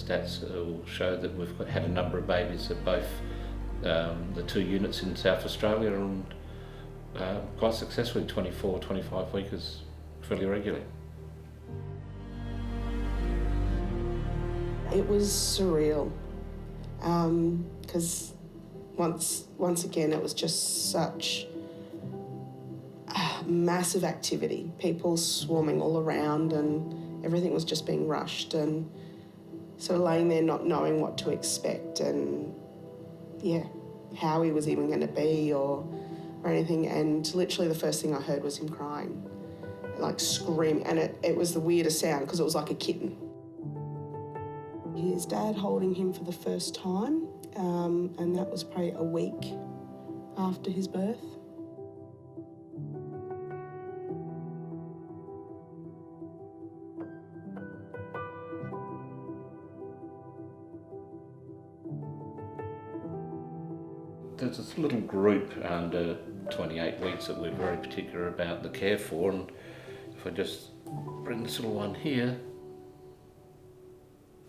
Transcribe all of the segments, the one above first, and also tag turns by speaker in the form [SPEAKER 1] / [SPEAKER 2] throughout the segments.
[SPEAKER 1] stats will show that we've had a number of babies at both the two units in South Australia, and quite successfully 24, 25 weekers fairly regularly.
[SPEAKER 2] It was surreal, because once again it was just such massive activity, people swarming all around, and everything was just being rushed, and sort of laying there not knowing what to expect, and how he was even going to be or anything. And literally the first thing I heard was him crying, like screaming, and it was the weirdest sound because it was like a kitten. His dad holding him for the first time, and that was probably a week after his birth.
[SPEAKER 1] There's this little group under 28 weeks that we're very particular about the care for, and if I just bring this little one here,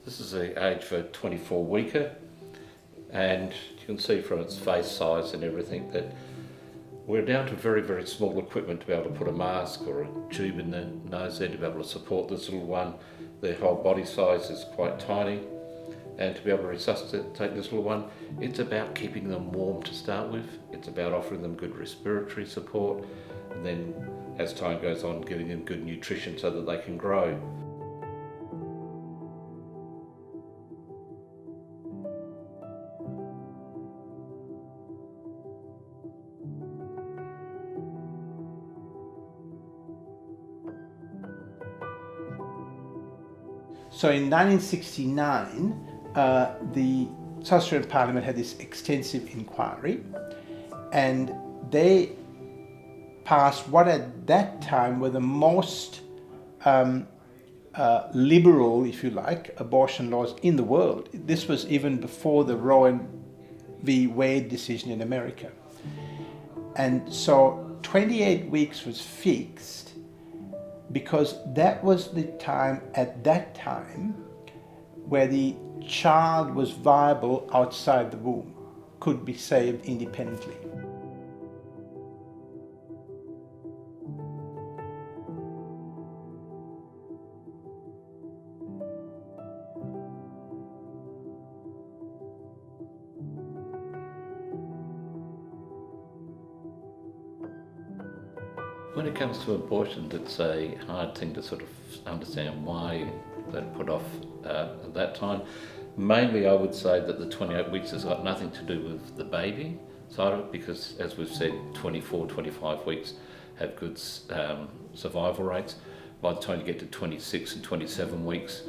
[SPEAKER 1] this is the age for a 24 weeker, and you can see from its face size and everything that we're down to very, very small equipment to be able to put a mask or a tube in the nose there to be able to support this little one. Their whole body size is quite tiny, and to be able to resuscitate this little one, it's about keeping them warm to start with. It's about offering them good respiratory support, and then as time goes on, giving them good nutrition so that they can grow.
[SPEAKER 3] So in 1969, the South Australian Parliament had this extensive inquiry, and they passed what at that time were the most liberal, if you like, abortion laws in the world. This was even before the Roe v. Wade decision in America. And so 28 weeks was fixed because that was the time, at that time, where the child was viable outside the womb, could be saved independently.
[SPEAKER 1] When it comes to abortion, it's a hard thing to sort of understand why they put off at that time. Mainly I would say that the 28 weeks has got nothing to do with the baby side of it, because as we've said, 24, 25 weeks have good survival rates. By the time you get to 26 and 27 weeks,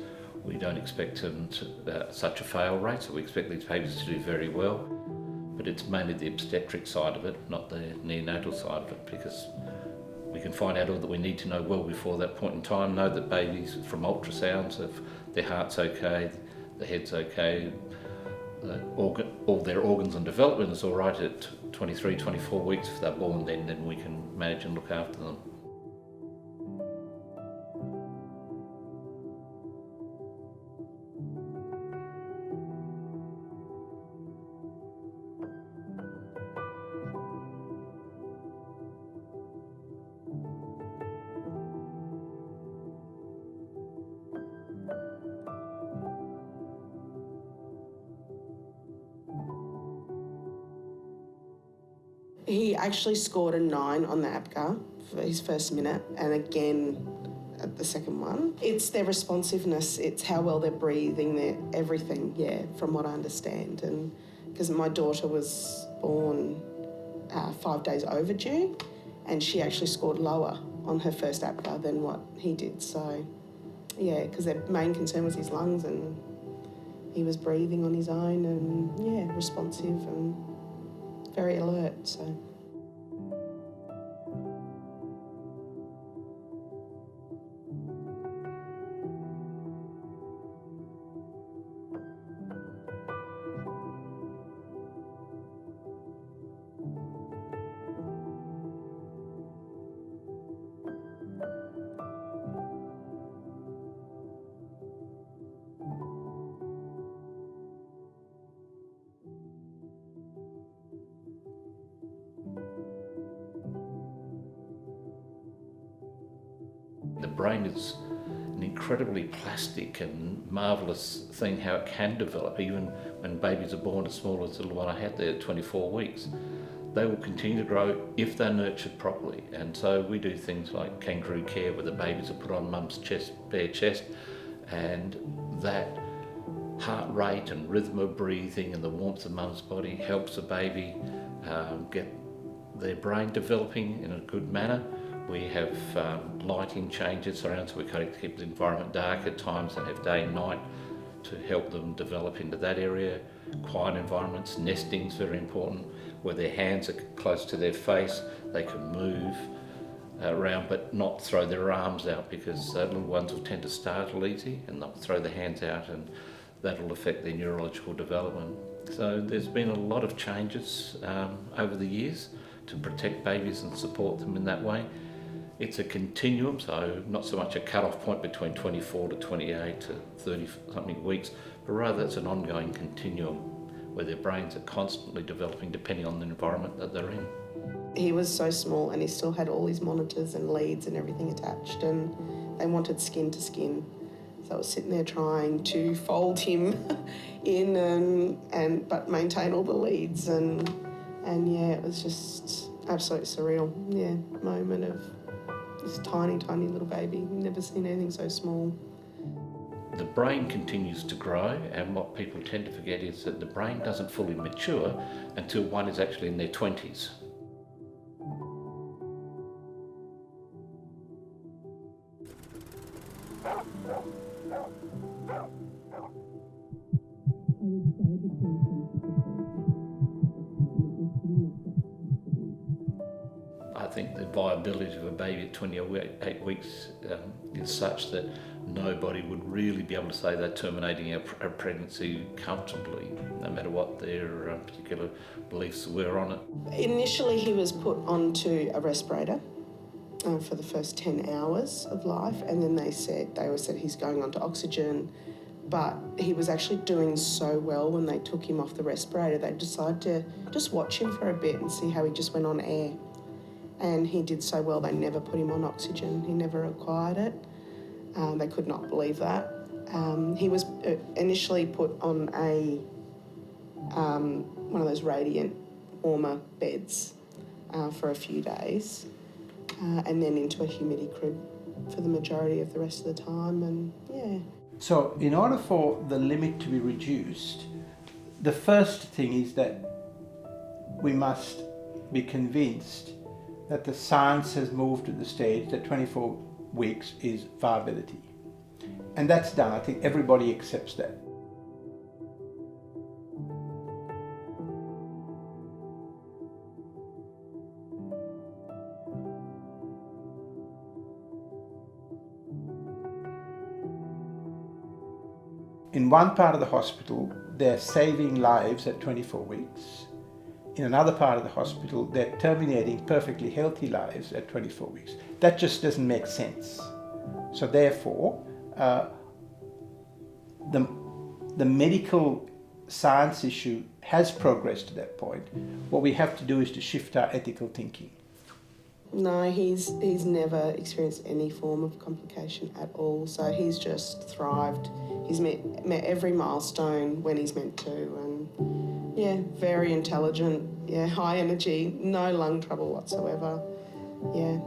[SPEAKER 1] we don't expect them to, such a fail rate, so we expect these babies to do very well. But it's mainly the obstetric side of it, not the neonatal side of it, because we can find out all that we need to know well before that point in time, know that babies from ultrasounds, if their heart's okay, the head's okay, all their organs and development is all right at 23, 24 weeks if they're born, then we can manage and look after them.
[SPEAKER 2] He actually scored a 9 on the APGAR for his first minute, and again at the second one. It's their responsiveness, it's how well they're breathing, their everything, from what I understand. And because my daughter was born 5 days overdue, and she actually scored lower on her first APGAR than what he did. So, because their main concern was his lungs, and he was breathing on his own, and responsive and very alert, so.
[SPEAKER 1] brain is an incredibly plastic and marvellous thing, how it can develop. Even when babies are born as small as the little one I had there at 24 weeks, they will continue to grow if they're nurtured properly. And so we do things like kangaroo care, where the babies are put on mum's chest, bare chest, and that heart rate and rhythm of breathing and the warmth of mum's body helps the baby get their brain developing in a good manner. We have lighting changes around, so we kind of keep the environment dark at times and have day and night to help them develop into that area. Quiet environments, nesting is very important, where their hands are close to their face, they can move around but not throw their arms out, because little ones will tend to startle easy and they'll throw their hands out, and that'll affect their neurological development. So there's been a lot of changes over the years to protect babies and support them in that way. It's a continuum, so not so much a cut-off point between 24 to 28 to 30-something weeks, but rather it's an ongoing continuum where their brains are constantly developing depending on the environment that they're in.
[SPEAKER 2] He was so small and he still had all his monitors and leads and everything attached, and they wanted skin to skin. So I was sitting there trying to fold him in but maintain all the leads, and yeah, it was just absolutely surreal. Yeah, moment of this tiny, tiny little baby. Never seen anything so small.
[SPEAKER 1] The brain continues to grow, and what people tend to forget is that the brain doesn't fully mature until one is actually in their 20s. I think the viability of a baby at 28 weeks is such that nobody would really be able to say they're terminating a pregnancy comfortably, no matter what their particular beliefs were on it.
[SPEAKER 2] Initially, he was put onto a respirator for the first 10 hours of life, and then they always said he's going onto oxygen, but he was actually doing so well when they took him off the respirator, they decided to just watch him for a bit and see how he just went on air. And he did so well, they never put him on oxygen. He never required it. They could not believe that. He was initially put on one of those radiant warmer beds for a few days, and then into a humidity crib for the majority of the rest of the time, and yeah.
[SPEAKER 3] So in order for the limit to be reduced, the first thing is that we must be convinced that the science has moved to the stage that 24 weeks is viability. And that's done. I think everybody accepts that. In one part of the hospital, they're saving lives at 24 weeks. In another part of the hospital, they're terminating perfectly healthy lives at 24 weeks. That just doesn't make sense. So therefore, the medical science issue has progressed to that point. What we have to do is to shift our ethical thinking.
[SPEAKER 2] No, he's never experienced any form of complication at all. So he's just thrived. He's met every milestone when he's meant to, and yeah, very intelligent, yeah, high energy, no lung trouble whatsoever, yeah.